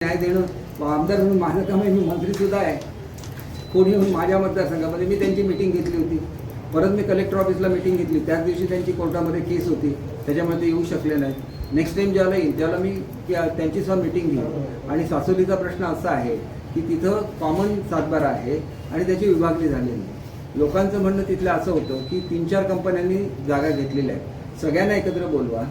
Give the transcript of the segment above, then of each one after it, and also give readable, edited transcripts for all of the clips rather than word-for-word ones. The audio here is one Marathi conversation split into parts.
न्याय देणं आमदार म्हणून माझं काम आहे. मी मंत्रीसुद्धा आहे. कोणी येऊन माझ्या मतदारसंघामध्ये मी त्यांची मीटिंग घेतली होती. परत मी कलेक्टर ऑफिसला मीटिंग घेतली. त्याच दिवशी त्यांची कोर्टामध्ये केस होती, त्याच्यामुळे ते येऊ शकले नाहीत. नेक्स्ट टाईम ज्याला येईल त्याला मी त्यांची सुद्धा मीटिंग घेईन. आणि सासोलीचा प्रश्न असा आहे की तिथं कॉमन सातबारा आहे आणि त्याची विभागणी झालेली आहे. लोकांचं म्हणणं तिथलं असं होतं की 3-4 कंपन्यांनी जागा घेतलेल्या आहेत. सगळ्यांना एकत्र बोलवा,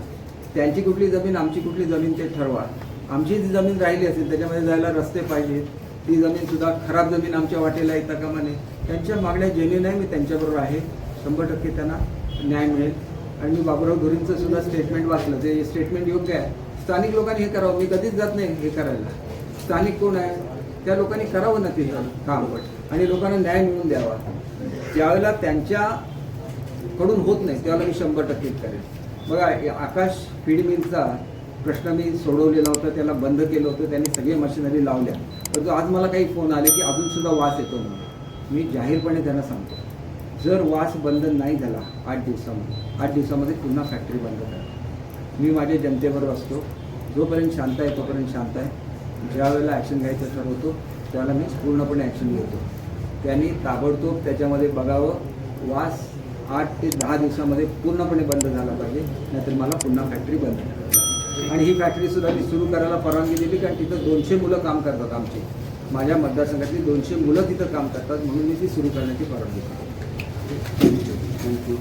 त्यांची कुठली जमीन आमची कुठली जमीन ते ठरवा. आमची जी जमीन राहिली असेल त्याच्यामध्ये जायला रस्ते पाहिजेत. ती जमीनसुद्धा खराब जमीन आमच्या वाटेला येता कामा नये. त्यांच्या मागण्या जेन्युइन आहे. मी त्यांच्याबरोबर आहे. 100% त्यांना न्याय मिळेल. आणि मी बाबूराव धुरींचं सुद्धा स्टेटमेंट वाचलं. ते स्टेटमेंट योग्य आहे. स्थानिक लोकांनी हे करावं. मी कधीच जात नाही हे करायला. स्थानिक कोण आहे त्या लोकांनी करावं ना ते काम आणि लोकांना न्याय मिळवून द्यावा. ज्यावेळेला त्यांच्याकडून होत नाही त्यावेळेला मी 100% करेन. बघा, आकाश फीड मिलचा प्रश्न मी सोडवलेला होता. त्याला बंद केलं होतं. त्यांनी सगळे मशिनरी लावल्या. परंतु आज मला काही फोन आले की अजूनसुद्धा वास येतो म्हणून. मी जाहीरपणे त्यांना सांगतो, जर वास बंद नाही झाला 8 दिवसामध्ये पुन्हा फॅक्टरी बंद करा. मी माझ्या जनतेबरोबर असतो. जोपर्यंत शांत आहे तोपर्यंत शांत आहे. ज्या वेळेला ॲक्शन घ्यायचं ठरवतो त्यावेळेला मी पूर्णपणे ॲक्शन घेतो. त्यांनी ताबडतोब त्याच्यामध्ये बघावं. वास 8 ते 10 दिवसामध्ये पूर्णपणे बंद झाला पाहिजे, नाहीतर मला पुन्हा फॅक्टरी बंद करावी लागेल. आणि ही फॅक्टरीसुद्धा मी सुरू करायला परवानगी दिली, कारण तिथं 200 मुलं काम करतात. आमची माझ्या मतदारसंघातली 200 मुलं तिथं काम करतात, म्हणून मी ती सुरू करण्याची परवानगी दिली. थँक्यू.